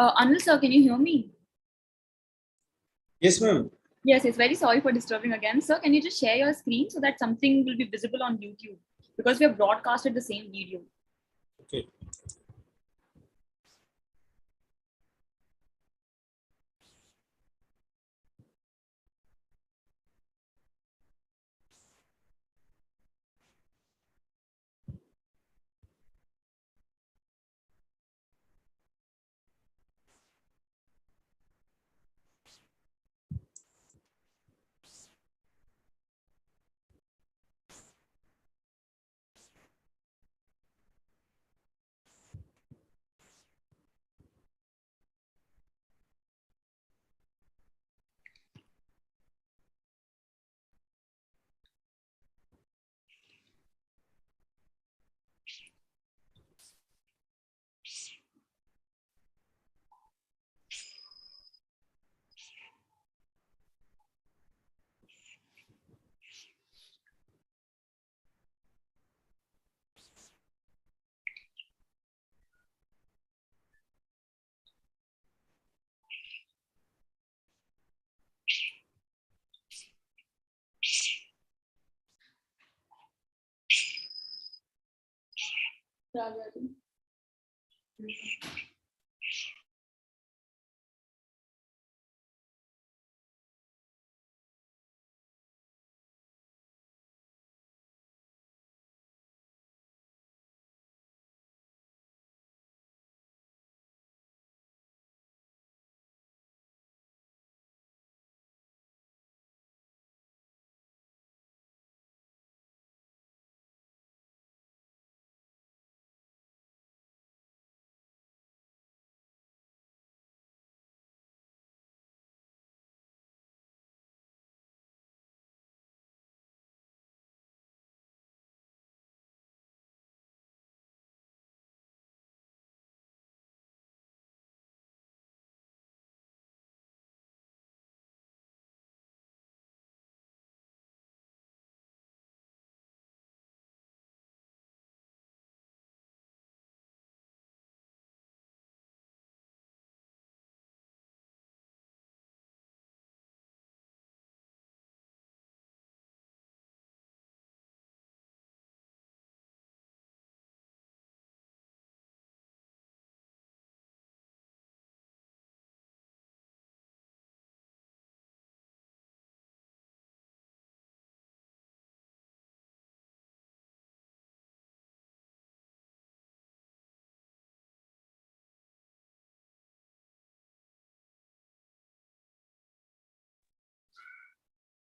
Anil sir, can you hear me? Yes, ma'am. Yes, very sorry for disturbing again. Sir, can you just share your screen so that something will be visible on YouTube? Because we have broadcasted the same video. Okay.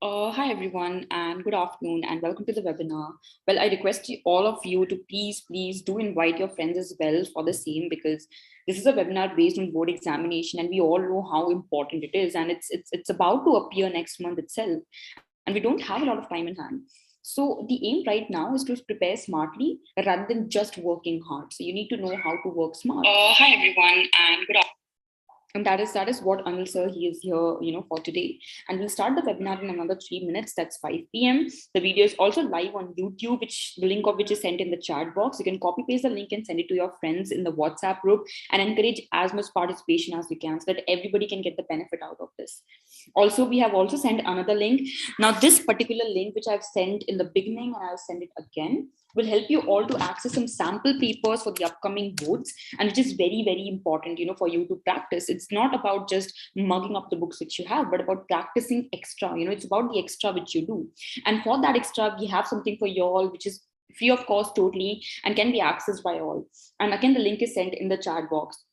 Hi everyone, and good afternoon, and welcome to the webinar. Well, I request all of you to please do invite your friends as well for the same, because this is a webinar based on board examination, and we all know how important it is, and it's about to appear next month itself, and we don't have a lot of time in hand. So the aim right now is to prepare smartly rather than just working hard. So you need to know how to work smart. Hi everyone, and good afternoon. And that is what Anil sir, he is here, for today. And we'll start the webinar in another 3 minutes. That's 5 p.m. The video is also live on YouTube, which the link of which is sent in the chat box. You can copy paste the link and send it to your friends in the WhatsApp group, and encourage as much participation as you can so that everybody can get the benefit out of this. Also, we have also sent another link. Now, this particular link, which I've sent in the beginning, and I'll send it again, will help you all to access some sample papers for the upcoming boards, and which is very important, for you to practice. It's not about just mugging up the books which you have, but about practicing extra. It's about the extra which you do. And for that extra, we have something for you all, which is free of cost totally and can be accessed by all. And again, the link is sent in the chat box.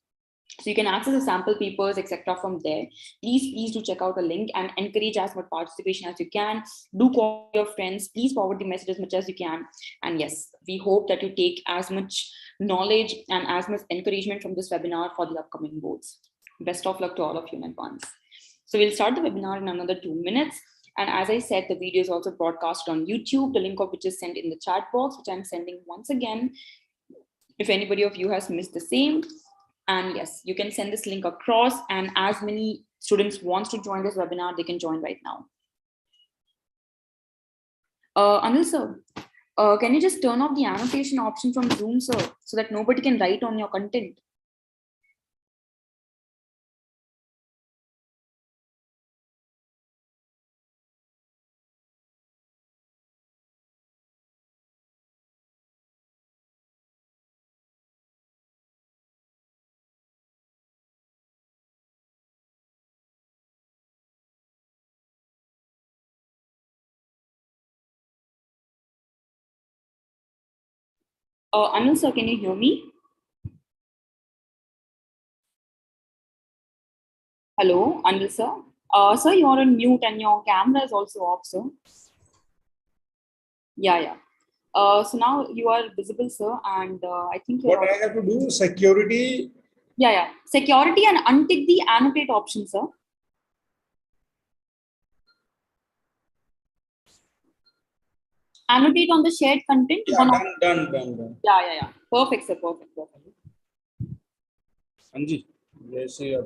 So you can access the sample papers, etc. from there. Please do check out the link and encourage as much participation as you can. Do call your friends. Please forward the message as much as you can. And yes, we hope that you take as much knowledge and as much encouragement from this webinar for the upcoming boards. Best of luck to all of you in advance. So we'll start the webinar in another 2 minutes. And as I said, the video is also broadcast on YouTube, the link of which is sent in the chat box, which I'm sending once again. If anybody of you has missed the same, and yes, you can send this link across, and as many students wants to join this webinar, they can join right now. Anil sir, can you just turn off the annotation option from Zoom, sir, so that nobody can write on your content? Anil sir, can you hear me? Hello, Anil sir. Sir, you're on mute and your camera is also off, sir. Yeah, yeah. So now you are visible, sir, and I think you're What I have to do, security. Yeah, yeah. Security and untick the annotate option, sir. Annotate on the shared content. Yeah, One of done. Yeah, yeah, yeah. Perfect, sir. Perfect, perfect. Anji, yes, yeah.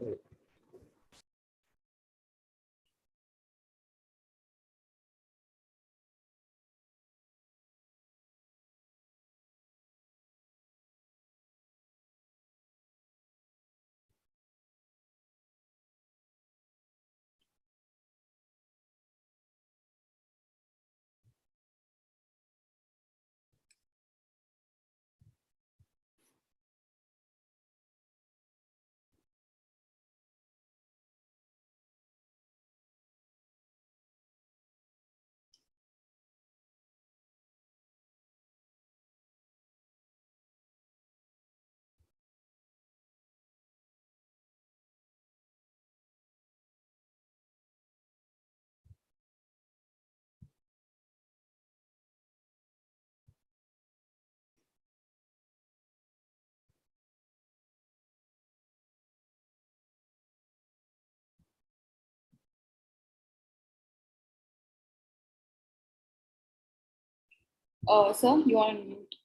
Sir, you are on mute.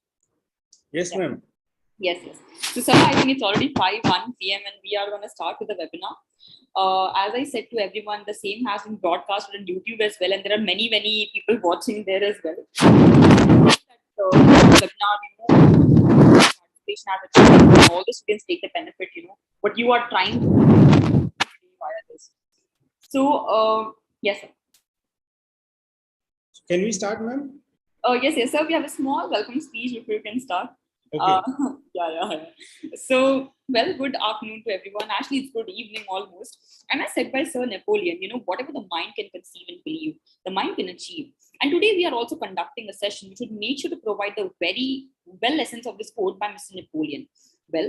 Yes, Yeah. ma'am. Yes, yes. So, sir, I think it's already 5:01 p.m. and we are going to start with the webinar. As I said to everyone, the same has been broadcasted on YouTube as well, and there are many, many people watching there as well. Webinar, participation as a child, all the students take the benefit, what you are trying to do via this. So, yes, sir. Can we start, ma'am? Yes, sir. We have a small welcome speech if you can start. Uh, Okay. yeah. So, well, good afternoon to everyone. Actually, it's good evening almost. And as said by Sir Napoleon, whatever the mind can conceive and believe, the mind can achieve. And today we are also conducting a session which would make sure to provide the very well essence of this quote by Mr. Napoleon. Well,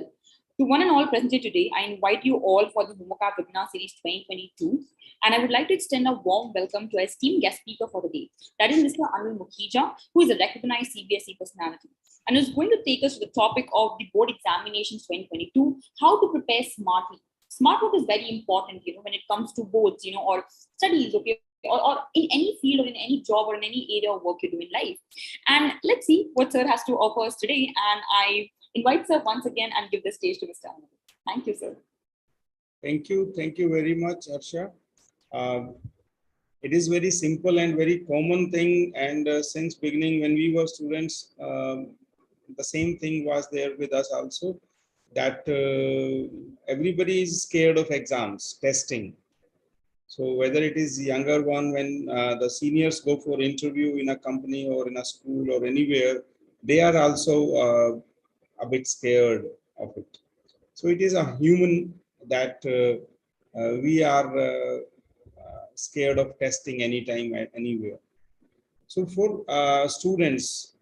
to one and all present here today, I invite you all for the Homoka Webinar Series 2022. And I would like to extend a warm welcome to our esteemed guest speaker for the day. That is Mr. Anil Mukhija, who is a recognized CBSE personality and is going to take us to the topic of the board examinations 2022, how to prepare smartly. Smart work is very important, when it comes to boards, or studies, okay, or in any field or in any job or in any area of work you do in life. And let's see what Sir has to offer us today. And I invite Sir once again and give the stage to Mr. Anil. Thank you, Sir. Thank you. Thank you very much, Arsha. It is very simple and very common thing. And since beginning, when we were students, the same thing was there with us also, that everybody is scared of exams, testing. So whether it is younger one, when the seniors go for interview in a company or in a school or anywhere, they are also a bit scared of it. So it is a human that we are scared of testing anytime, anywhere. So for students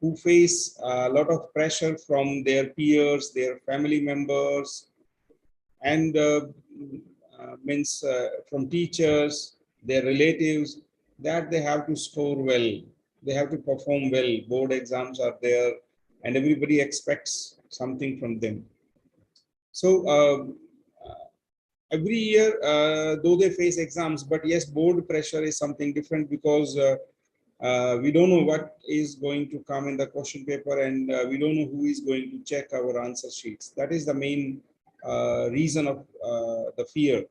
who face a lot of pressure from their peers, their family members, and means from teachers, their relatives, that they have to score well, they have to perform well. Board exams are there, and everybody expects something from them. So every year, though they face exams, but yes, board pressure is something different, because we don't know what is going to come in the question paper, and we don't know who is going to check our answer sheets. That is the main reason of the fear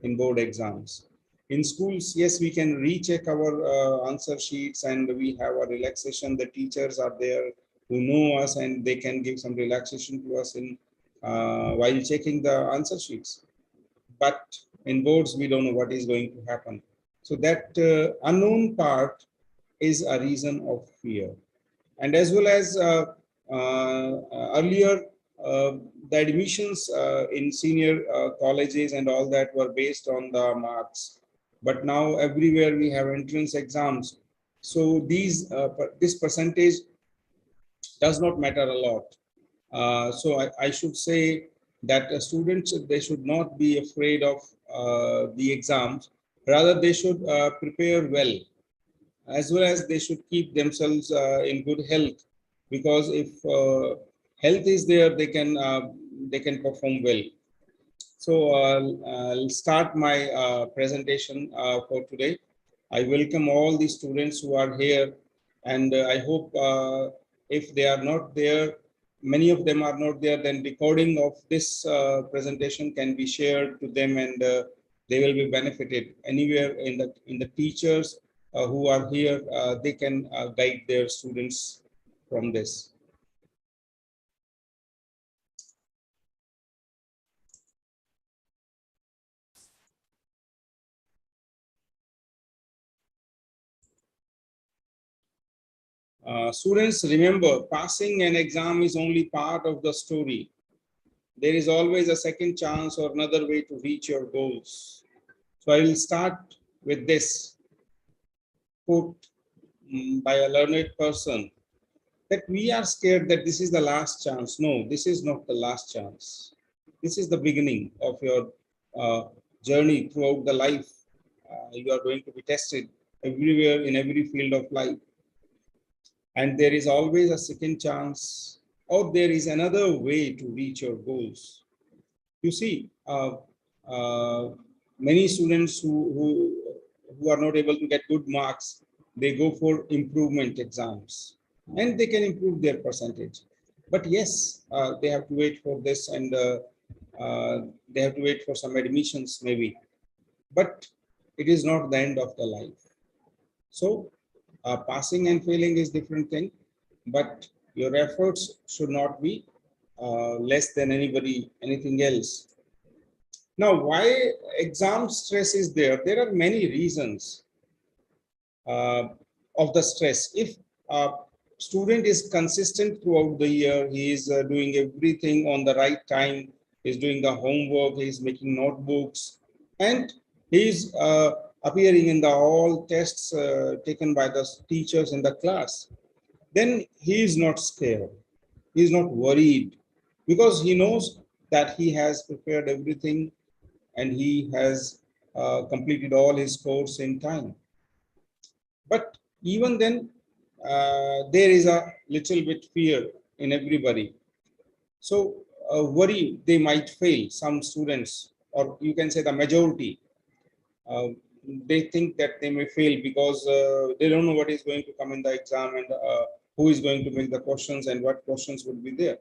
in board exams. In schools, yes, we can recheck our answer sheets, and we have a relaxation. The teachers are there who know us, and they can give some relaxation to us in while checking the answer sheets. But in boards, we don't know what is going to happen. So that unknown part is a reason of fear. And as well as earlier, uh, the admissions in senior colleges and all that were based on the marks. But now everywhere we have entrance exams. So this percentage does not matter a lot. So I should say that students, they should not be afraid of the exams. Rather, they should prepare well, as well as they should keep themselves in good health, because if health is there, they can perform well. So I'll start my presentation for today. I welcome all the students who are here, and I hope if they are not there, many of them are not there, then recording of this presentation can be shared to them, and they will be benefited. Anywhere in the teachers who are here, they can guide their students from this. Students, remember, passing an exam is only part of the story. There is always a second chance or another way to reach your goals. So I will start with this quote by a learned person, that we are scared that this is the last chance. No, this is not the last chance. This is the beginning of your journey throughout the life. You are going to be tested everywhere in every field of life. And there is always a second chance, or there is another way to reach your goals. You see, many students who are not able to get good marks, they go for improvement exams, and they can improve their percentage. But yes, they have to wait for this, and they have to wait for some admissions maybe. But it is not the end of the life. So passing and failing is different thing, but your efforts should not be less than anything else. Now, why exam stress is there? There are many reasons uh, of the stress. If a student is consistent throughout the year, he is doing everything on the right time, he is doing the homework, he is making notebooks, and he is appearing in the all tests taken by the teachers in the class, then he is not scared. He is not worried, because he knows that he has prepared everything, and he has completed all his course in time. But even then, there is a little bit fear in everybody. So worry they might fail. Some students, or you can say the majority, uh, they think that they may fail because they don't know what is going to come in the exam, and who is going to make the questions and what questions would be there,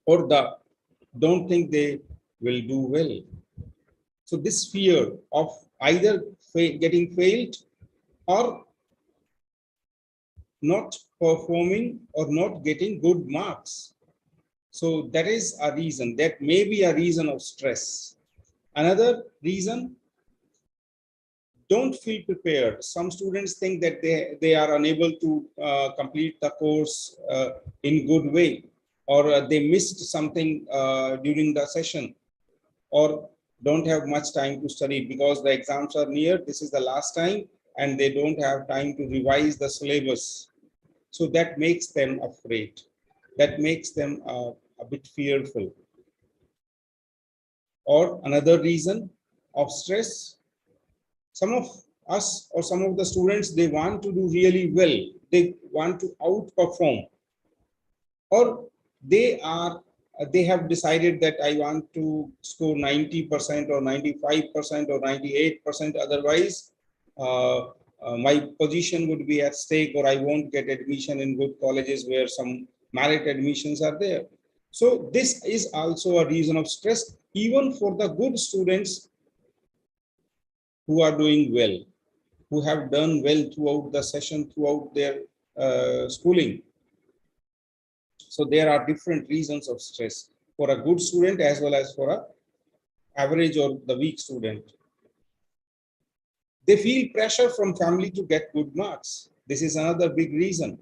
or the don't think they will do well. So this fear of either getting failed or not performing or not getting good marks. So that is a reason. That may be a reason of stress. Another reason, don't feel prepared. Some students think that they are unable to complete the course in good way, or they missed something during the session, or don't have much time to study because the exams are near. This is the last time, and they don't have time to revise the syllabus. So that makes them afraid. That makes them a bit fearful. Or another reason of stress, some of us or some of the students, they want to do really well. They want to outperform, or they have decided that I want to score 90% or 95% or 98%. Otherwise, my position would be at stake, or I won't get admission in good colleges where some merit admissions are there. So this is also a reason of stress, even for the good students who are doing well, who have done well throughout the session, throughout their schooling. So there are different reasons of stress for a good student as well as for a average or the weak student. They feel pressure from family to get good marks. This is another big reason,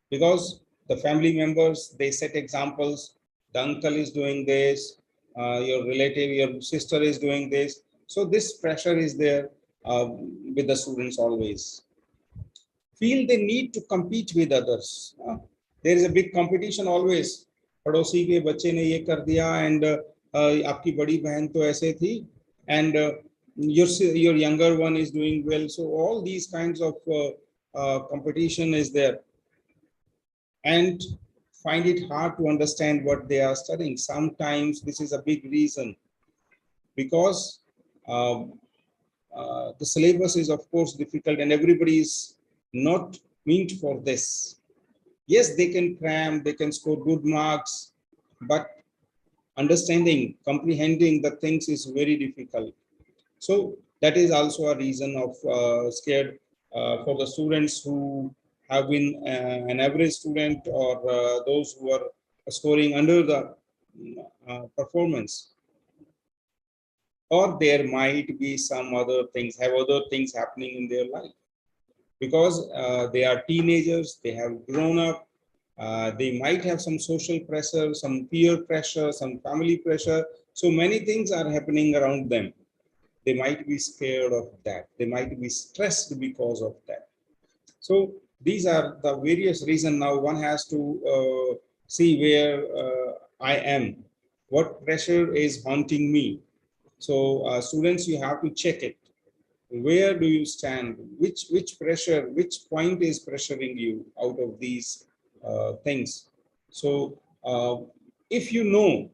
because the family members, they set examples. The uncle is doing this, your relative, your sister is doing this. So this pressure is there with the students always. Feel they need to compete with others. there is a big competition always. पड़ोसी के बच्चे ने ये कर दिया, and आपकी बड़ी बहन तो ऐसे थी, and your younger one is doing well. So all these kinds of competition is there, and find it hard to understand what they are studying. Sometimes this is a big reason, because the syllabus is of course difficult, and everybody is not meant for this. Yes, they can cram, they can score good marks, but understanding, comprehending the things is very difficult. So that is also a reason of scared for the students who have been an average student, or those who are scoring under the performance. Or there might be some other things, have other things happening in their life, because they are teenagers, they have grown up, they might have some social pressure, some peer pressure, some family pressure. So many things are happening around them. They might be scared of that. They might be stressed because of that. So these are the various reasons. Now one has to see where I am, what pressure is haunting me. So students, you have to check it. Where do you stand? Which pressure, which point is pressuring you out of these things? So if you know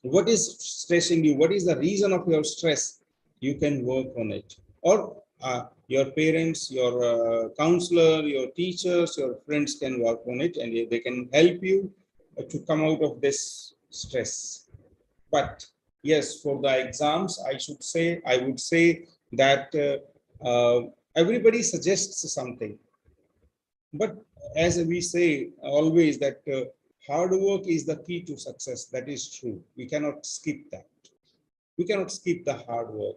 what is stressing you, what is the reason of your stress, you can work on it. Or your parents, your counselor, your teachers, your friends can work on it, and they can help you to come out of this stress. But yes, for the exams, I would say that everybody suggests something. But as we say always, that hard work is the key to success. That is true. We cannot skip that. We cannot skip the hard work.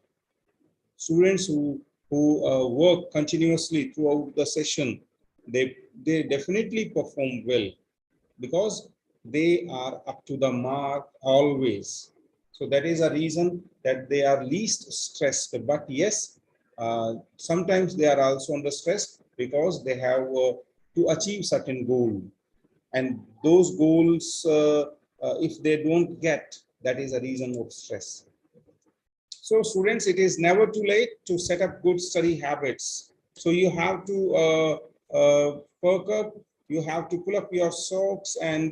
Students who work continuously throughout the session, they definitely perform well, because they are up to the mark always. So that is a reason that they are least stressed. But yes, sometimes they are also under stress, because they have to achieve certain goal, and those goals, if they don't get, that is a reason of stress. So students, it is never too late to set up good study habits. So you have to perk up, you have to pull up your socks, and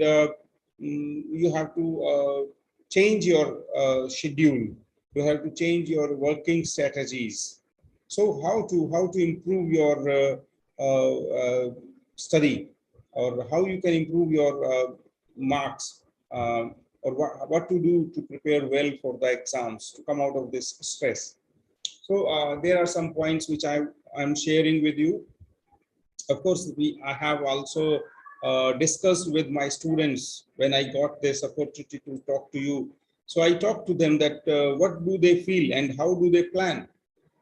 you have to change your schedule. You have to change your working strategies. So how to improve your study, or how you can improve your marks, or what to do to prepare well for the exams, to come out of this stress. So there are some points which I'm sharing with you. Of course, I have also discussed with my students when I got this opportunity to talk to you. So I talked to them that what do they feel and how do they plan.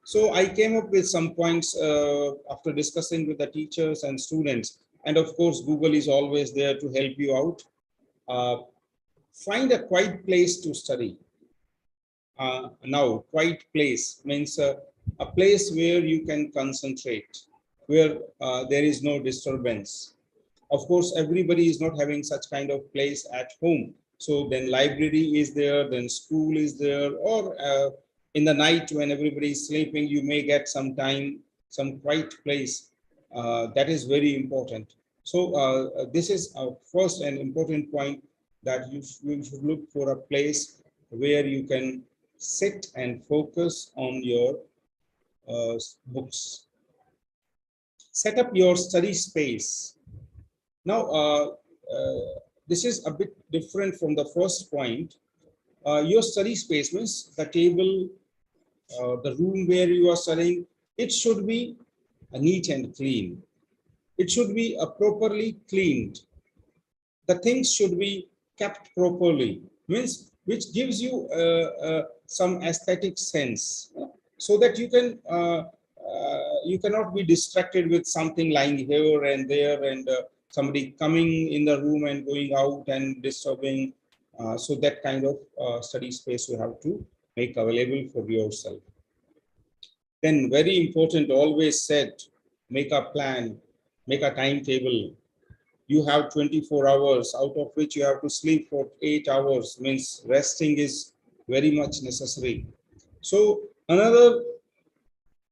So I came up with some points after discussing with the teachers and students. And of course, Google is always there to help you out. Find a quiet place to study. Now, quiet place means a place where you can concentrate, where there is no disturbance. Of course, everybody is not having such kind of place at home. So then library is there, then school is there, or in the night when everybody is sleeping, you may get some time, some quiet place. That is very important. So this is our first and important point, that you should look for a place where you can sit and focus on your books. Set up your study space. Now, this is a bit different from the first point. Your study space means the table, the room where you are studying, it should be neat and clean. It should be properly cleaned. The things should be kept properly, means which gives you some aesthetic sense, so that you cannot be distracted with something lying here and there, and somebody coming in the room and going out and disturbing. So that kind of study space you have to make available for yourself. Then very important, always said, make a plan, make a timetable. you have 24 hours, out of which you have to sleep for 8 hours, means resting is very much necessary. So another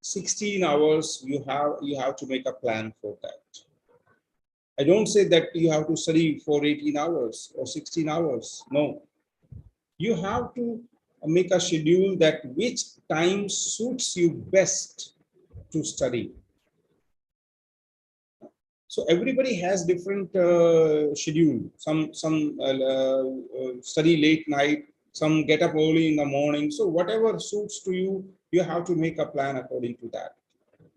16 hours you have to make a plan for that. I don't say that you have to study for 18 hours or 16 hours. No, you have to make a schedule that which time suits you best to study. So everybody has different schedule. Some study late night, some get up early in the morning. So whatever suits to you, you have to make a plan according to that.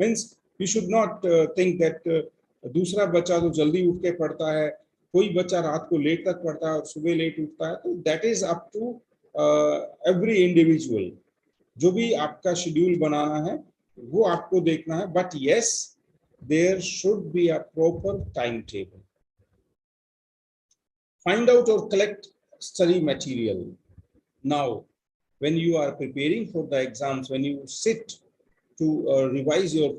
Means you should not think that दूसरा बच्चा तो जल्दी उठ के पढ़ता है, कोई बच्चा रात को लेट तक पढ़ता है और सुबह लेट उठता है. तो that is up to every individual. जो भी आपका शेड्यूल बनाना है वो आपको देखना है. But yes, there should be a proper timetable. Find out or collect study material. Now, when you are preparing for the exams, when you sit to revise your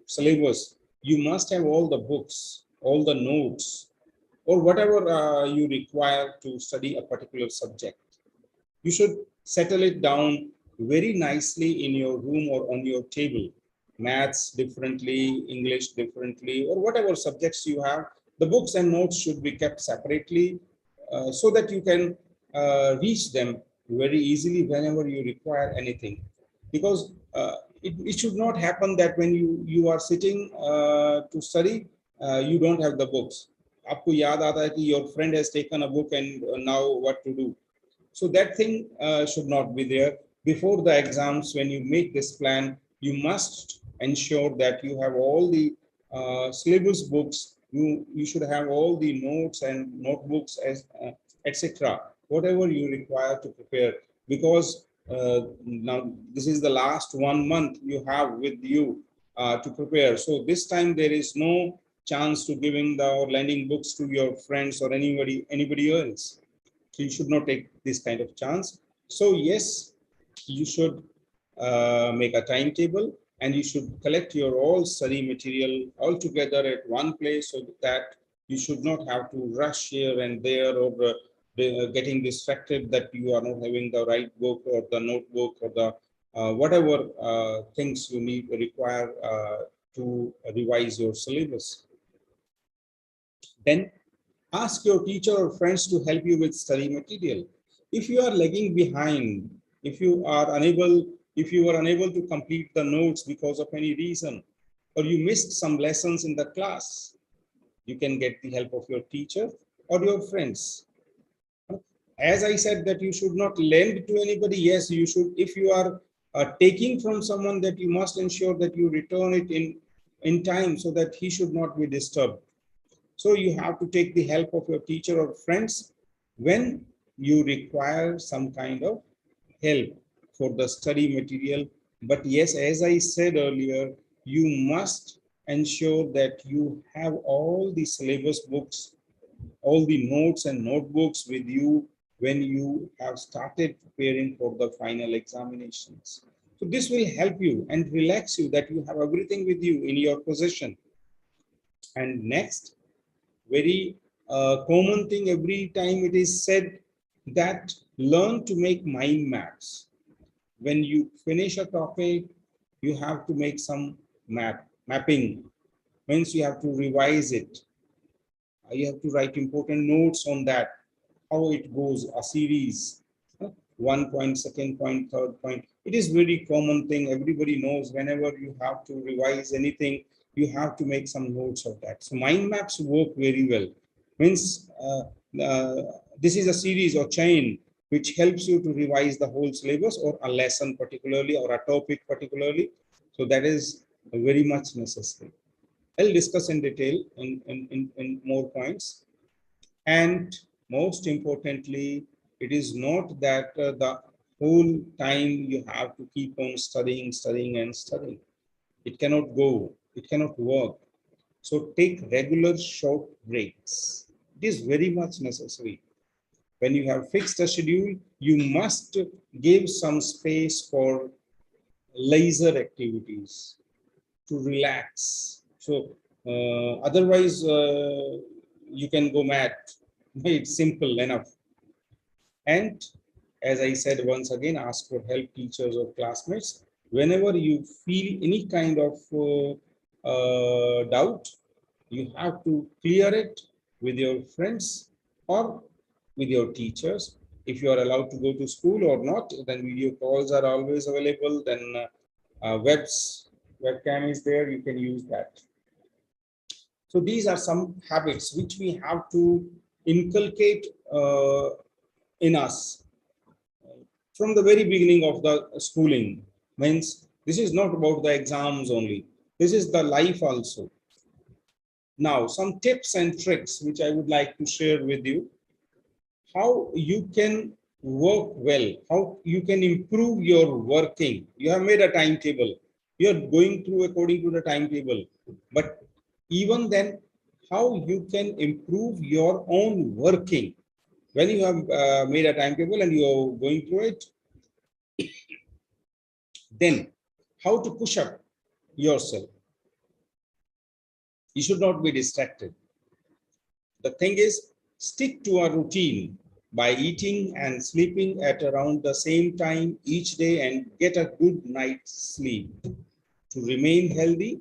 syllabus, you must have all the books, all the notes, or whatever you require to study a particular subject. You should settle it down very nicely in your room or on your table. Maths differently, English differently, or whatever subjects you have, the books and notes should be kept separately so that you can reach them very easily whenever you require anything. Because it should not happen that when you are sitting to study, you don't have the books. आपको याद आता है कि your friend has taken a book and now what to do. So that thing should not be there. Before the exams, when you make this plan, you must ensure that you have all the syllabus books. You should have all the notes and notebooks as etc. Whatever you require to prepare, because now this is the last 1 month you have with you to prepare. So this time there is no chance to giving the or lending books to your friends or anybody else. So you should not take this kind of chance. So yes, you should make a timetable and you should collect your all study material all together at one place so that you should not have to rush here and there or getting distracted that you are not having the right book or the notebook or the whatever things you need require to revise your syllabus. Then ask your teacher or friends to help you with study material. If you are lagging behind, if you are unable to complete the notes because of any reason, or you missed some lessons in the class, you can get the help of your teacher or your friends. As I said that you should not lend to anybody. Yes, you should. If you are taking from someone, that you must ensure that you return it in time so that he should not be disturbed. So you have to take the help of your teacher or friends when you require some kind of help for the study material. But yes, as I said earlier, you must ensure that you have all the syllabus books, all the notes and notebooks with you when you have started preparing for the final examinations. So this will help you and relax you that you have everything with you in your possession. And next, very common thing, every time it is said that learn to make mind maps. When you finish a topic, you have to make some mapping. Means you have to revise it. You have to write important notes on that, how it goes, a series. 1 point, second point, third point. It is very common thing. Everybody knows whenever you have to revise anything, you have to make some notes of that. So mind maps work very well. Means this is a series or chain which helps you to revise the whole syllabus or a lesson particularly or a topic particularly. So that is very much necessary. I'll discuss in detail in more points. And most importantly, it is not that the whole time you have to keep on studying, and studying. It cannot go, it cannot work. So take regular short breaks. It is very much necessary. When you have fixed a schedule, you must give some space for leisure activities to relax. So otherwise, you can go mad. It's simple enough. And as I said, once again, ask for help, teachers or classmates. Whenever you feel any kind of doubt, you have to clear it with your friends or with your teachers. If you are allowed to go to school or not, then video calls are always available. Then webcam is there, you can use that. So these are some habits which we have to inculcate in us from the very beginning of the schooling. Means this is not about the exams only. This is the life also. Now, some tips and tricks which I would like to share with you. How you can work well, how you can improve your working. You have made a timetable. You are going through according to the timetable. But even then, how you can improve your own working. When you have made a timetable and you are going through it, then how to push up yourself. You should not be distracted. The thing is, stick to a routine by eating and sleeping at around the same time each day and get a good night's sleep. To remain healthy,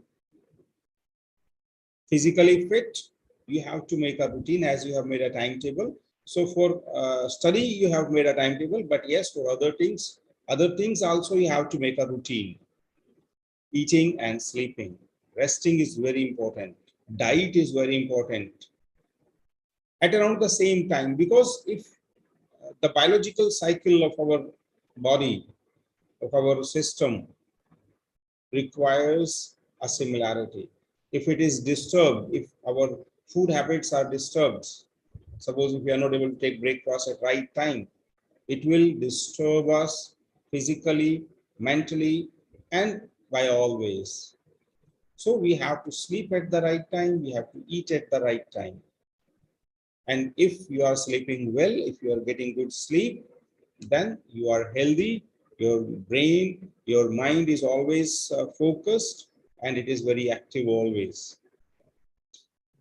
physically fit, you have to make a routine as you have made a timetable. So for study, you have made a timetable, but yes, for other things also you have to make a routine. Eating and sleeping. Resting is very important. Diet is very important. At around the same time, because if the biological cycle of our body, of our system requires a similarity. If it is disturbed, if our food habits are disturbed, suppose if we are not able to take breakfast at right time, it will disturb us physically, mentally, and by all ways. So we have to sleep at the right time, we have to eat at the right time. And if you are sleeping well, if you are getting good sleep, then you are healthy, your brain, your mind is always focused and it is very active always.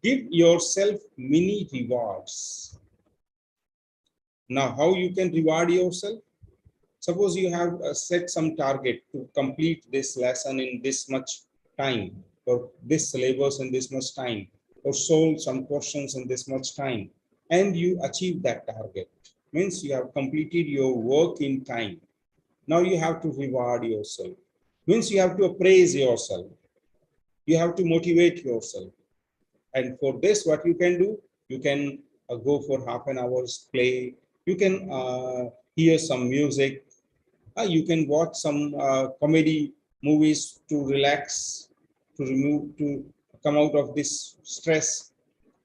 Give yourself mini rewards. Now, how you can reward yourself? Suppose you have set some target to complete this lesson in this much time, or this syllabus in this much time, or solve some questions in this much time, and you achieve that target. Means you have completed your work in time. Now you have to reward yourself. Means you have to appraise yourself. You have to motivate yourself. And for this, what you can do, you can go for half an hour's play. You can hear some music. You can watch some comedy movies to relax, to come out of this stress.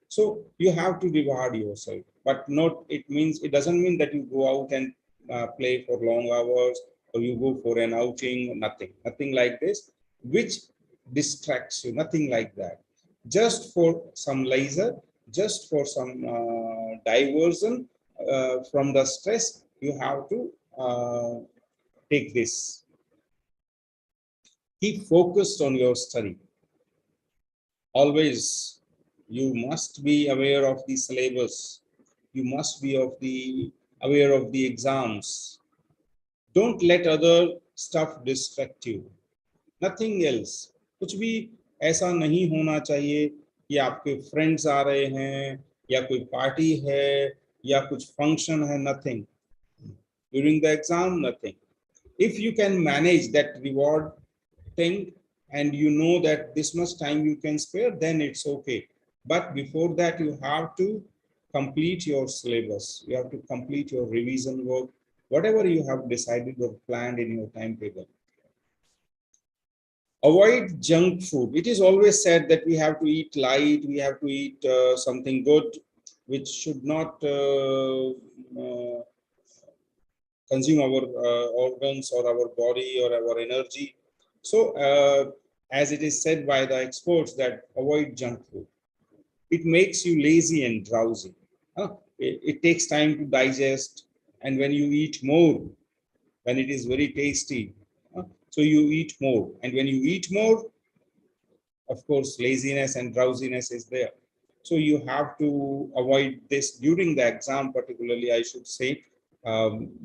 So you have to reward yourself, but not, it doesn't mean that you go out and play for long hours or you go for an outing, nothing like this, which distracts you, nothing like that. Just for some leisure, just for some diversion from the stress, you have to take this. Keep focused on your study. Always, you must be aware of the syllabus. You must be aware of the exams. Don't let other stuff distract you. Nothing else. कुछ भी ऐसा नहीं होना चाहिए कि आपके friends आ रहे हैं या कोई पार्टी है या कुछ फंक्शन है. Nothing. During the exam, nothing. If you can manage that reward thing and you know that this much time you can spare, then it's okay. But before that, you have to complete your syllabus. You have to complete your revision work, whatever you have decided or planned in your timetable. Avoid junk food. It is always said that we have to eat light, we have to eat something good, which should not consume our organs or our body or our energy. So, as it is said by the experts, that avoid junk food. It makes you lazy and drowsy. It takes time to digest, and when you eat more, when it is very tasty, so you eat more, and when you eat more, of course, laziness and drowsiness is there. So you have to avoid this during the exam, particularly, I should say,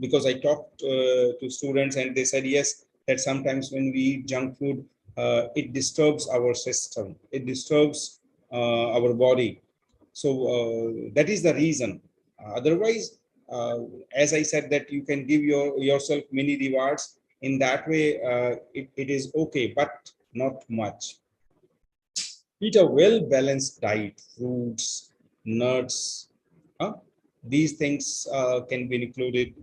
because I talked to students and they said, yes, that sometimes when we eat junk food, it disturbs our system, it disturbs our body. So that is the reason. Otherwise, uh, as I said, that you can give yourself many rewards. In that way, it is okay, but not much. Eat a well-balanced diet, fruits, nuts. huh? These things can be included,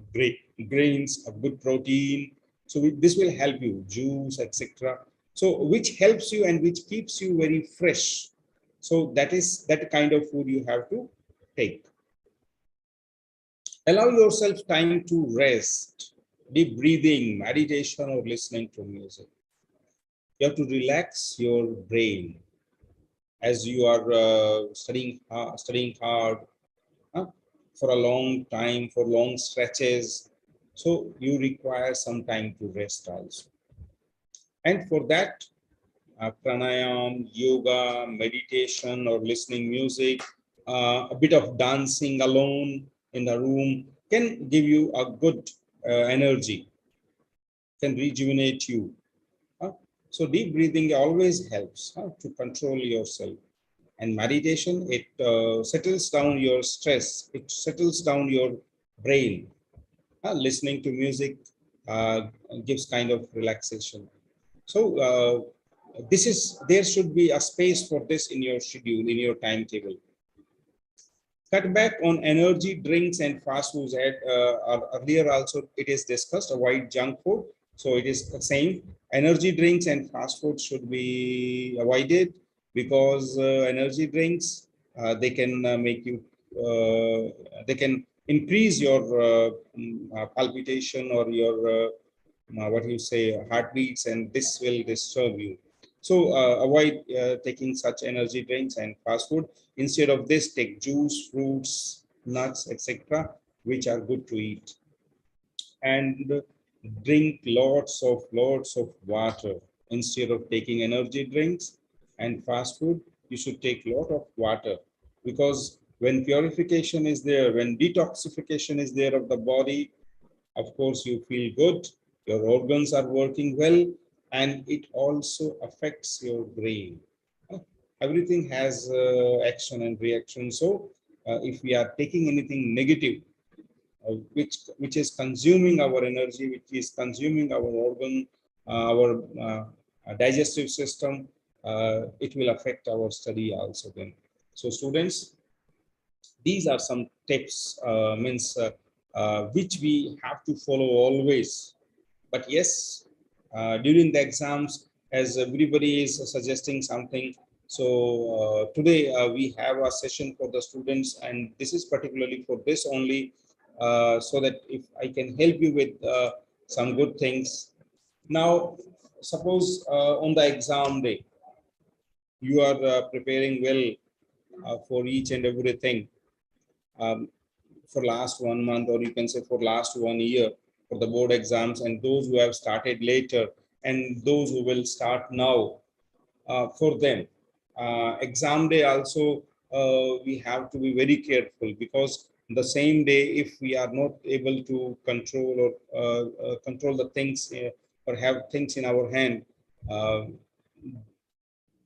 grains, a good protein. So this will help you, juice, etc. So which helps you and which keeps you very fresh. So that is that kind of food you have to take. Allow yourself time to rest, deep breathing, meditation, or listening to music. You have to relax your brain as you are studying hard, huh, for a long time, for long stretches. So you require some time to rest also. And for that, pranayam, yoga, meditation, or listening music, a bit of dancing alone in the room can give you a good energy, can rejuvenate you. huh. So deep breathing always helps to control yourself. And meditation, it settles down your stress, it settles down your brain. Listening to music gives kind of relaxation. So this is, there should be a space for this in your schedule, in your timetable. Cut back on energy drinks and fast foods. Earlier also it is discussed, avoid junk food. So it is the same. Energy drinks and fast food should be avoided, because energy drinks, they can make you, they can increase your palpitation, or your what you say, heartbeats, and this will disturb you. So avoid taking such energy drinks and fast food. Instead of this, take juice, fruits, nuts, etc., which are good to eat. And drink lots of water. Instead of taking energy drinks and fast food, you should take lot of water, because when purification is there, when detoxification is there of the body, of course you feel good, your organs are working well, and it also affects your brain. Everything has action and reaction. So if we are taking anything negative, which is consuming our energy, which is consuming our organ, our digestive system, it will affect our study also then. So students, these are some tips, means which we have to follow always. But yes, during the exams, as everybody is suggesting something, so today we have a session for the students, and this is particularly for this only, so that if I can help you with some good things. Now, suppose on the exam day, you are preparing well for each and everything. Um, for last 1 month, or you can say for last 1 year, for the board exams, and those who have started later and those who will start now, for them exam day also, we have to be very careful, because the same day, if we are not able to control, or control the things, or have things in our hand, uh,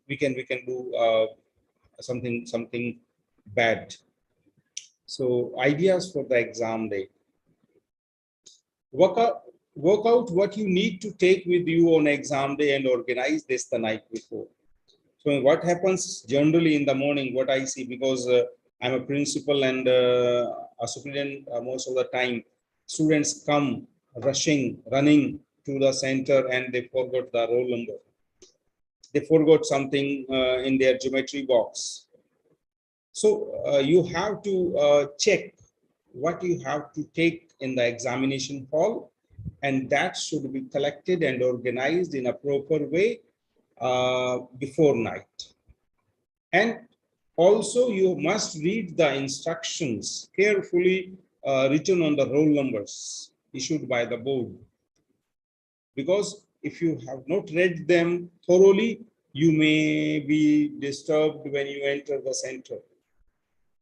we can do something bad. So ideas for the exam day: work out, work out what you need to take with you on exam day, and organize this the night before. So what happens generally in the morning, what I see, because I'm a principal and a superintendent, most of the time, students come rushing, running to the center, and they forgot the roll number. They forgot something in their geometry box. So you have to check what you have to take in the examination hall, and that should be collected and organized in a proper way before night. And also you must read the instructions carefully, written on the roll numbers issued by the board, because if you have not read them thoroughly, you may be disturbed when you enter the center.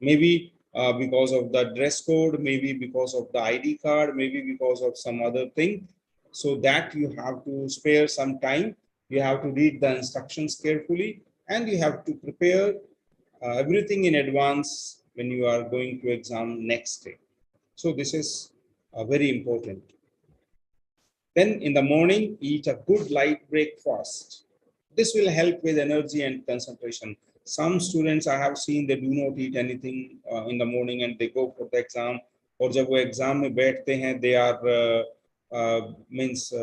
Maybe because of the dress code, maybe because of the ID card, maybe because of some other thing. So that you have to spare some time. You have to read the instructions carefully, and you have to prepare everything in advance when you are going to exam next day. So this is very important. Then in the morning, eat a good light breakfast. This will help with energy and concentration. Some students I have seen, they do not eat anything in the morning and they go for the exam. और जब वो exam में बैठते हैं, they are means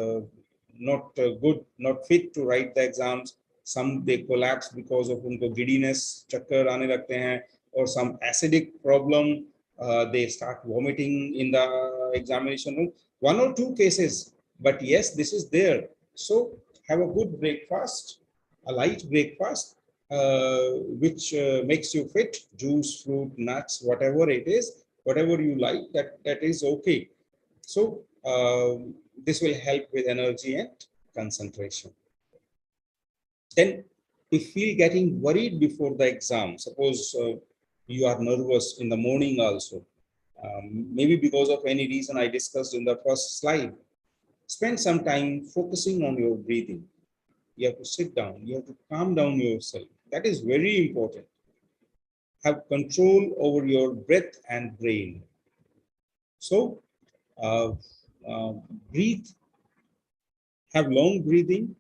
not good, not fit to write the exams. Some they collapse because of उनको giddiness, चक्कर आने लगते हैं, or some acidic problem. They start vomiting in the examination room. One or two cases, but yes, this is there. So have a good breakfast, a light breakfast, which makes you fit. Juice, fruit, nuts, whatever it is, whatever you like, that is okay. So this will help with energy and concentration. Then if we getting worried before the exam, suppose you are nervous in the morning also, maybe because of any reason I discussed in the first slide, spend some time focusing on your breathing. You have to sit down, you have to calm down yourself. That is very important. Have control over your breath and brain. So uh, uh, breathe, have long breathing,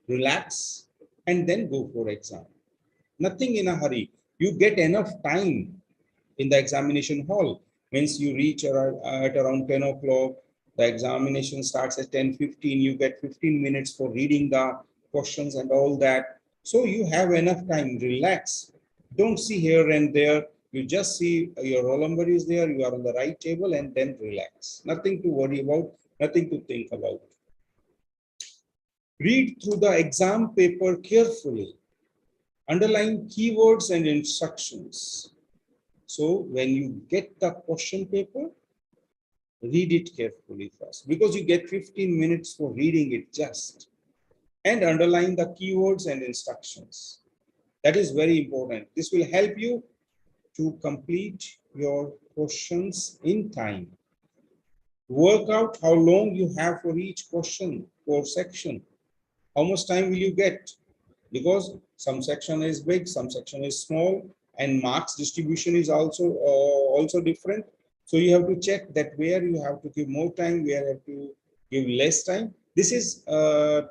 relax, and then go for exam. Nothing in a hurry. You get enough time in the examination hall. Once you reach at around 10 o'clock, the examination starts at 10:15. You get 15 minutes for reading the questions and all that. So you have enough time. Relax. Don't see here and there. You just see your roll number is there. You are on the right table, and then relax. Nothing to worry about. Nothing to think about. Read through the exam paper carefully. Underline keywords and instructions. So when you get the question paper, read it carefully first, because you get 15 minutes for reading it just, and underline the keywords and instructions. That is very important. This will help you to complete your questions in time. Work out how long you have for each question or section. How much time will you get? Because some section is big, some section is small, and marks distribution is also different. So you have to check that where you have to give more time, where you have to give less time. This is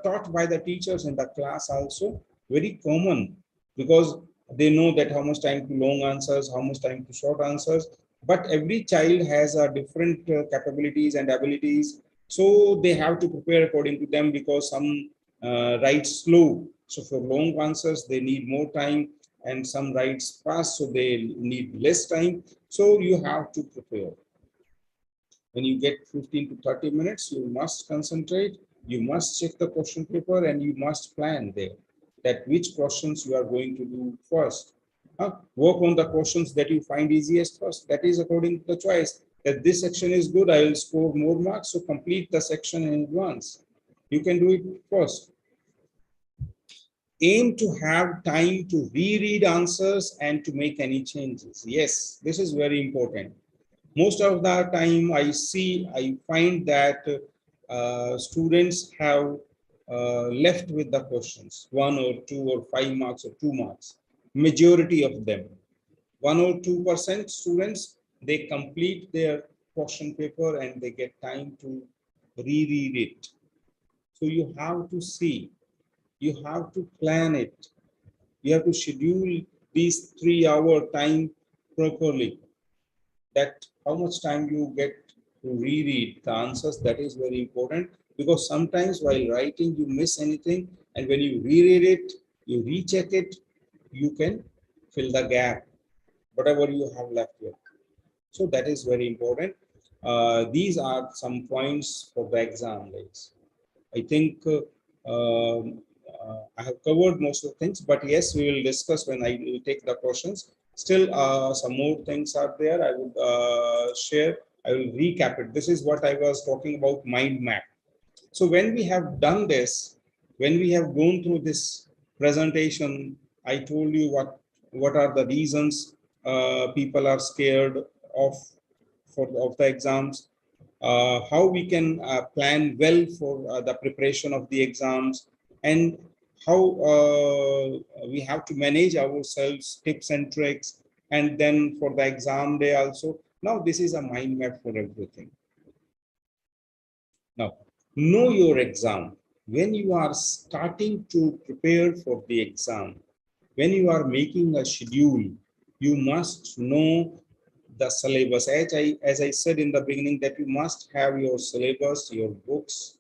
taught by the teachers in the class also, very common, because they know that how much time to long answers, how much time to short answers. But every child has a different capabilities and abilities, so they have to prepare according to them, because some write slow. So for long answers, they need more time, and some writes fast, so they need less time. So you have to prepare. When you get 15 to 30 minutes, you must concentrate, you must check the question paper, and you must plan there that which questions you are going to do first. Work on the questions that you find easiest first. That is according to the choice. That this section is good, I will score more marks, so complete the section in advance. You can do it first. Aim to have time to reread answers and to make any changes. Yes, this is very important. Most of the time I find that students have left with the questions, 1 or 2 or 5 marks or 2 marks. Majority of them, 1 or 2% students, they complete their question paper and they get time to reread it. So you have to see, you have to plan it. You have to schedule these 3 hour time properly. That how much time you get to reread the answers, that is very important, because sometimes while writing you miss anything, and when you reread it, you recheck it, you can fill the gap, whatever you have left with. So that is very important. These are some points for the exam, guys. I think I have covered most of the things, but yes, we will discuss when I will take the questions. Still, some more things are there. I would share. I will recap it. This is what I was talking about, mind map. So when we have done this, when we have gone through this presentation, I told you what are the reasons people are scared of of the exams, how we can plan well for the preparation of the exams, and how we have to manage ourselves, tips and tricks, and then for the exam day also. Now this is a mind map for everything. Now, know your exam. When you are starting to prepare for the exam, when you are making a schedule, you must know the syllabus. As I said in the beginning, that you must have your syllabus, your books,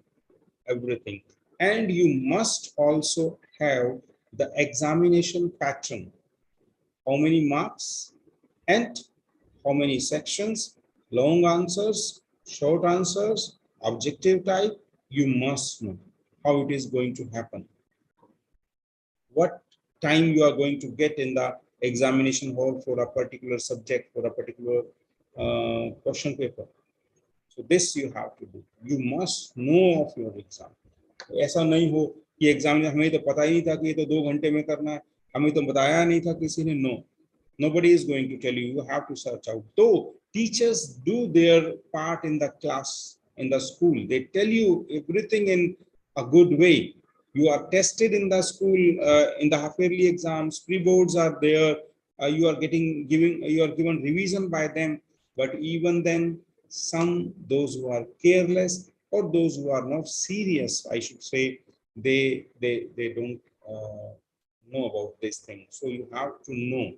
everything. And you must also have the examination pattern. How many marks and how many sections, long answers, short answers, objective type. You must know how it is going to happen, what time you are going to get in the examination hall for a particular subject, for a particular question paper. So this you have to do. You must know of your exam. ऐसा नहीं हो कि exam में हमें तो पता ही नहीं था कि ये तो 2 घंटे में करना है, हमें तो बताया नहीं था किसी ने. No, nobody is going to tell you. You have to search out. Though teachers do their part in the class, in the school, they tell you everything in a good way. You are tested in the school, in the half yearly exams, pre-boards are there. You are you are given revision by them. But even then, those who are careless or those who are not serious, I should say, they don't know about this thing. So you have to know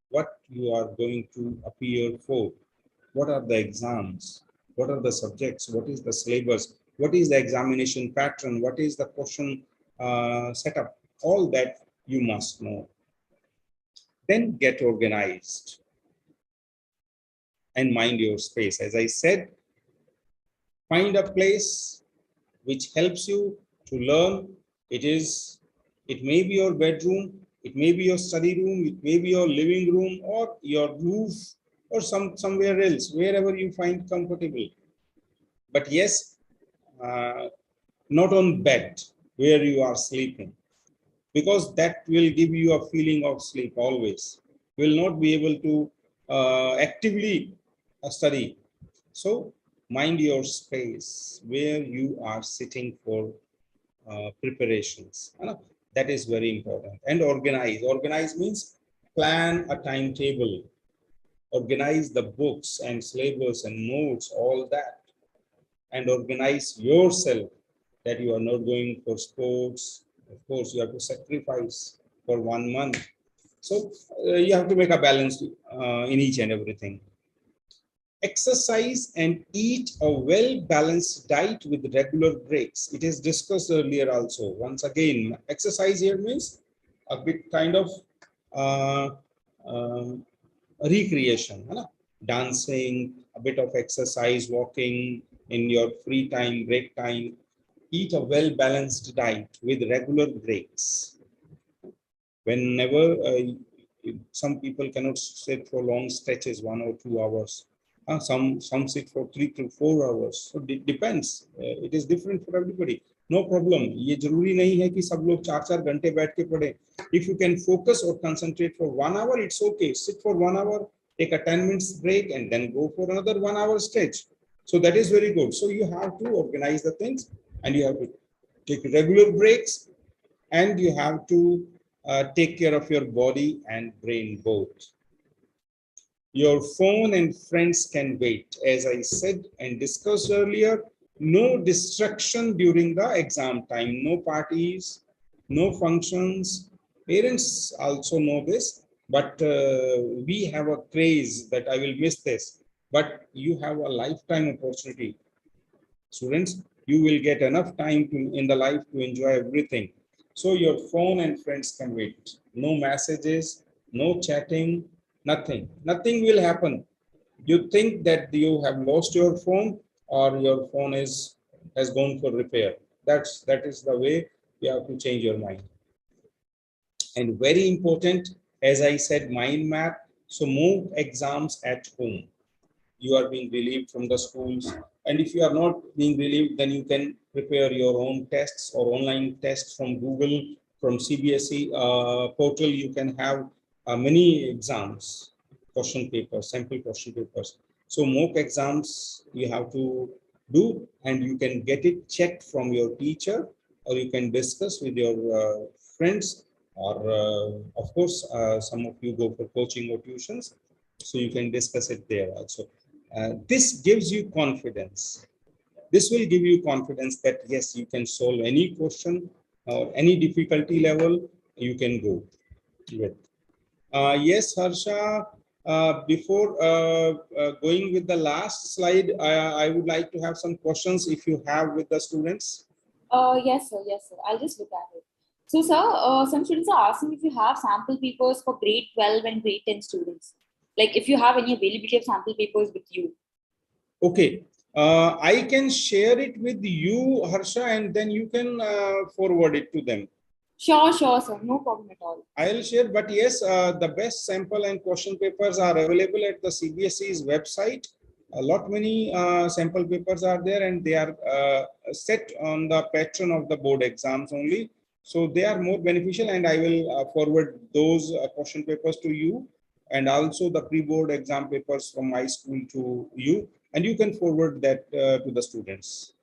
what you are going to appear for, what are the exams, what are the subjects, what is the syllabus, what is the examination pattern, what is the question setup. All that you must know. Then get organized and mind your space. As I said, find a place which helps you to learn. It may be your bedroom, it may be your study room, it may be your living room, or your roof, or somewhere else, wherever you find comfortable. But yes, not on bed where you are sleeping, because that will give you a feeling of sleep always. You will not be able to actively study. So mind your space where you are sitting for preparations. That is very important. And organize. Organize means plan a timetable. Organize the books and syllabus and notes, all that. And organize yourself, that you are not going for sports. Of course, you have to sacrifice for 1 month. So you have to make a balance in each and everything. Exercise and eat a well-balanced diet with regular breaks. It is discussed earlier also. Once again, exercise here means a bit kind of uh, uh, recreation, dancing, a bit of exercise, walking in your free time, break time. Eat a well-balanced diet with regular breaks. Whenever some people cannot sit for long stretches, 1 or 2 hours. Some sit for 3 to 4 hours. So it depends. It is different for everybody. No problem. ये जरूरी नहीं है कि सब लोग 4-4 घंटे बैठ के पढ़ें. If you can focus or concentrate for 1 hour, it's okay. Sit for 1 hour, take a 10 minutes break, and then go for another 1 hour stretch. So that is very good. So you have to organize the things, and you have to take regular breaks, and you have to take care of your body and brain both. Your phone and friends can wait. As I said and discussed earlier, no distraction during the exam time, no parties, no functions. Parents also know this, but we have a craze that I will miss this. But you have a lifetime opportunity. Students, you will get enough time in the life to enjoy everything. So your phone and friends can wait. No messages, no chatting, nothing. Nothing will happen. You think that you have lost your phone, or your phone has gone for repair. That is the way you have to change your mind. And very important, as I said, mind map. So move exams at home. You are being relieved from the schools, and if you are not being relieved, then you can prepare your own tests or online tests from Google, from CBSE portal. You can have many exams. question papers, sample question papers. So mock exams you have to do, and you can get it checked from your teacher, or you can discuss with your friends, or of course, some of you go for coaching or tuitions, so you can discuss it there also. This gives you confidence. This will give you confidence that yes, you can solve any question or any difficulty level you can go with. Yes, Harsha, before going with the last slide, I would like to have some questions if you have with the students. Yes, sir. Yes, sir. I'll just look at it. So, sir, some students are asking if you have sample papers for grade 12 and grade 10 students. Like if you have any availability of sample papers with you. Okay. I can share it with you, Harsha, and then you can forward it to them. Sure, sure, sir. No problem at all. I'll share, but yes, the best sample and question papers are available at the CBSE's website. A lot many sample papers are there, and they are set on the pattern of the board exams only. So they are more beneficial, and I will forward those question papers to you, and also the pre-board exam papers from my school to you, and you can forward that to the students.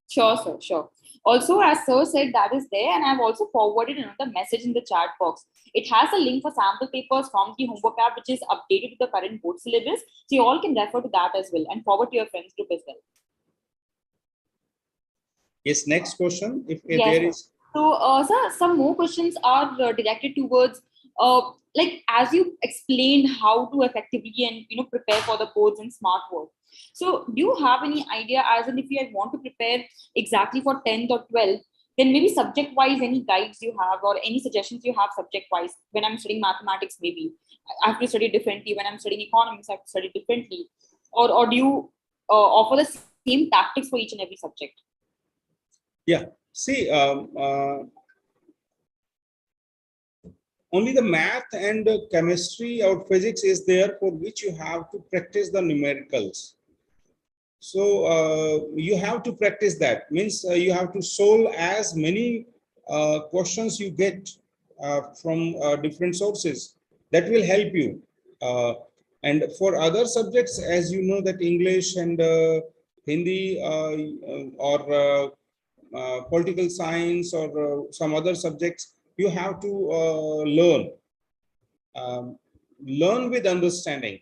Sure, sir. Sure. Also, as sir said, that is there, and I've also forwarded another message in the chat box. It has a link for sample papers from the homework app, which is updated to the current board syllabus. So you all can refer to that as well and forward to your friends group as well. Yes, next question. If Yes, there sir. is. So, sir, some more questions are directed towards, like as you explained how to effectively and prepare for the boards in smart work. So, do you have any idea as in if you want to prepare exactly for 10th or 12th, then maybe subject wise, any guides you have or any suggestions you have subject wise? When I'm studying mathematics, maybe I have to study differently. When I'm studying economics, I have to study differently. Or do you offer the same tactics for each and every subject? Yeah, see, only the math and chemistry or physics is there for which you have to practice the numericals. So you have to practice that. Means you have to solve as many questions you get from different sources. That will help you. And for other subjects, as you know, that English and Hindi or political science or some other subjects, you have to um, learn with understanding.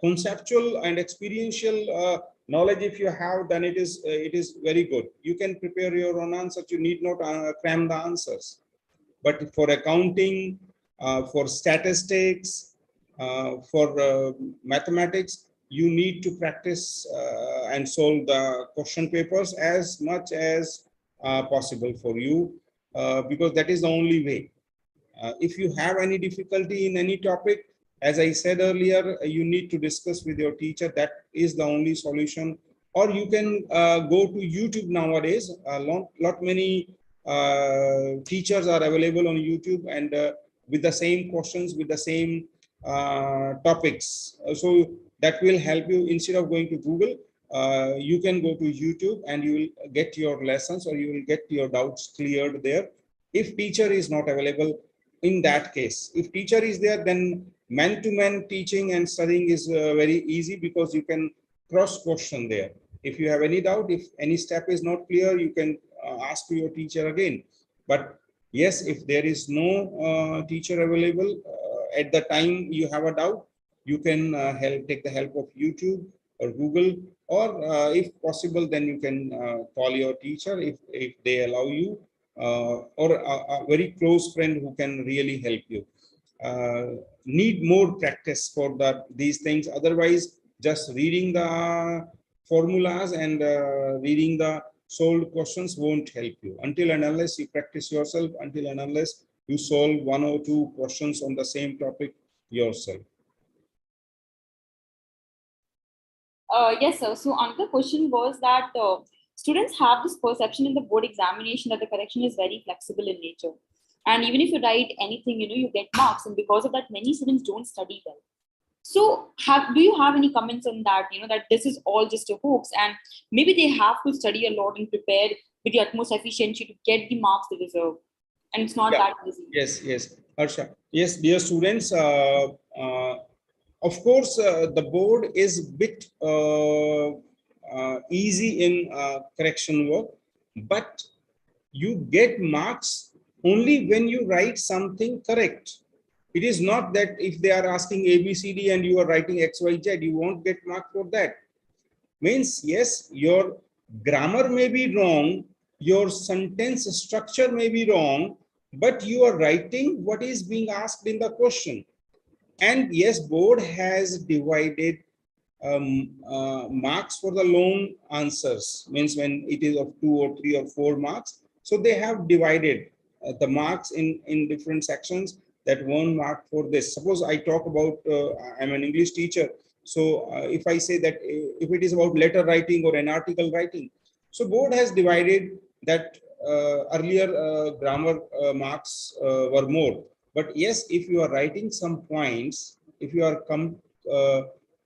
Conceptual and experiential knowledge, if you have, then it is very good. You can prepare your own answers. You need not cram the answers. But for accounting, for statistics, for mathematics, you need to practice and solve the question papers as much as possible for you, because that is the only way. If you have any difficulty in any topic, as I said earlier, you need to discuss with your teacher. That is the only solution. Or you can go to YouTube nowadays. A lot many teachers are available on YouTube, and with the same questions, with the same topics. So that will help you. Instead of going to Google, you can go to YouTube and you will get your lessons, or you will get your doubts cleared there. If teacher is not available, in that case, if teacher is there, then man-to-man teaching and studying is very easy, because you can cross question there. If you have any doubt, if any step is not clear, you can ask to your teacher again. But yes, if there is no teacher available at the time you have a doubt, you can take the help of YouTube or Google, or if possible, then you can call your teacher if they allow you, or a very close friend who can really help you. Need more practice for these things. Otherwise, just reading the formulas and reading the solved questions won't help you, until and unless you practice yourself, until and unless you solve one or two questions on the same topic yourself. Yes, sir. So another question was that students have this perception in the board examination that the correction is very flexible in nature. And even if you write anything, you get marks. And because of that, many students don't study well. So do you have any comments on that, that this is all just a hoax and maybe they have to study a lot and prepare with the utmost efficiency to get the marks they deserve. And it's not Yeah. that easy. Yes, Harsha. Yes, dear students, Of course, the board is bit easy in correction work, but you get marks only when you write something correct. It is not that if they are asking ABCD and you are writing XYZ, you won't get mark for that. Means, yes, your grammar may be wrong, your sentence structure may be wrong, but you are writing what is being asked in the question. And yes, board has divided marks for the long answers, means when it is of 2 or 3 or 4 marks. So they have divided the marks in different sections, that 1 mark for this. Suppose I talk about, I'm an English teacher. So if I say that if it is about letter writing or an article writing, so board has divided that. Earlier grammar marks were more. But yes, if you are writing some points, if you are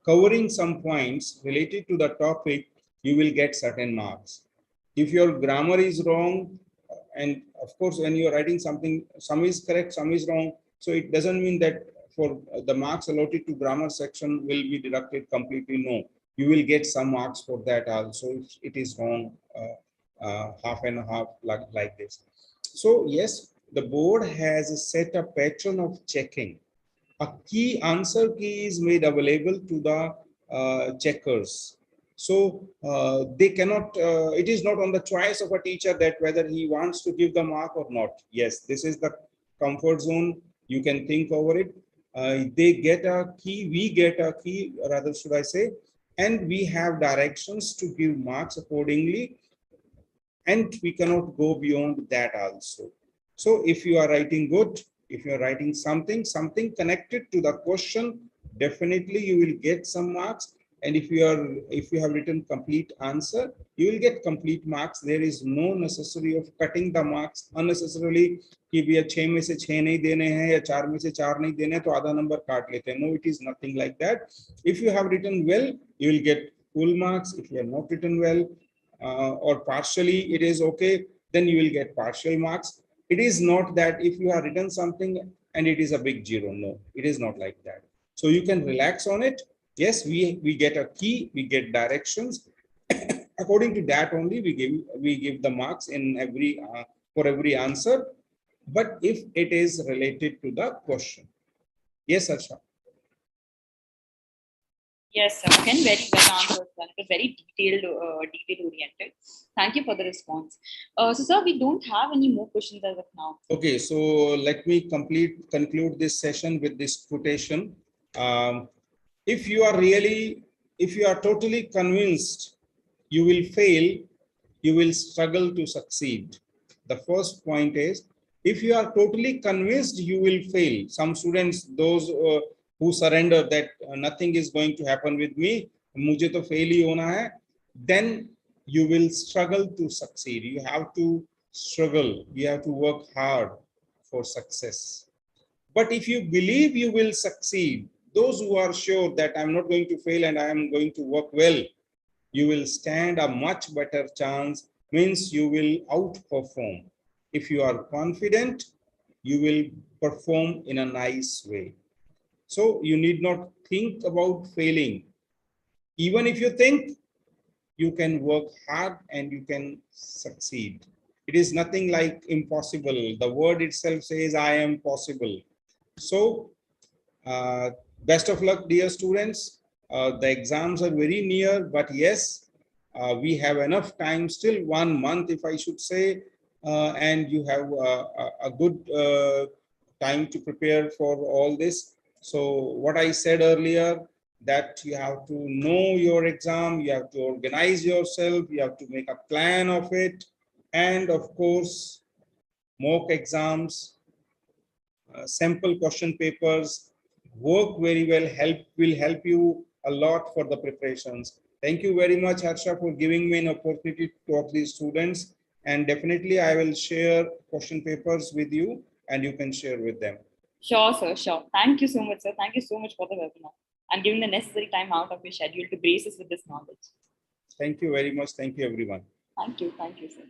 covering some points related to the topic, you will get certain marks. If your grammar is wrong, and of course, when you are writing something, some is correct, some is wrong. So it doesn't mean that for the marks allotted to grammar section will be deducted completely. No, you will get some marks for that also if it is wrong, half and half, like this. So yes, the board has set a pattern of checking. A key answer key is made available to the checkers. So they cannot, it is not on the choice of a teacher that whether he wants to give the mark or not. Yes, this is the comfort zone. You can think over it. They get a key, we get a key, rather should I say, and we have directions to give marks accordingly, and we cannot go beyond that also. So if you are writing good, if you are writing something connected to the question, definitely you will get some marks. And if you have written complete answer, you will get complete marks. There is no necessity of cutting the marks unnecessarily कि भैया 6 में से 6 नहीं देने हैं या 4 में से 4 नहीं देने तो आधा नंबर काट लेते हैं. No, it is nothing like that. If you have written well, you will get full marks. If you have not written well, or partially it is okay, then you will get partial marks. It is not that if you have written something and it is a big zero. No, it is not like that. So you can relax on it. Yes, we get a key, we get directions. According to that only we give the marks in every for every answer. But if it is related to the question. Yes, Arsha. Yes, sir. Again, very well answered, sir. It was very detail oriented. Thank you for the response. So, sir, we don't have any more questions as of now. Okay, so let me conclude this session with this quotation. If you are totally convinced you will fail, you will struggle to succeed. The first point is, if you are totally convinced you will fail. Some students, those who surrender that nothing is going to happen with me, मुझे तो fail ही होना है, then you will struggle to succeed. You have to struggle. You have to work hard for success. But if you believe you will succeed, those who are sure that I'm not going to fail and I am going to work well, you will stand a much better chance, means you will outperform. If you are confident, you will perform in a nice way. So you need not think about failing. Even if you think, you can work hard and you can succeed. It is nothing like impossible. The word itself says, I am possible. So best of luck, dear students. The exams are very near, but yes, we have enough time, still 1 month, if I should say, and you have a good time to prepare for all this. So what I said earlier, that you have to know your exam, you have to organize yourself, you have to make a plan of it, and of course, mock exams, sample question papers, work very well, will help you a lot for the preparations. Thank you very much, Harsha, for giving me an opportunity to talk to these students. And definitely I will share question papers with you and you can share with them. Sure, sir. Sure. Thank you so much, sir. Thank you so much for the webinar and giving the necessary time out of your schedule to brace us with this knowledge. Thank you very much. Thank you, everyone. Thank you. Thank you, sir.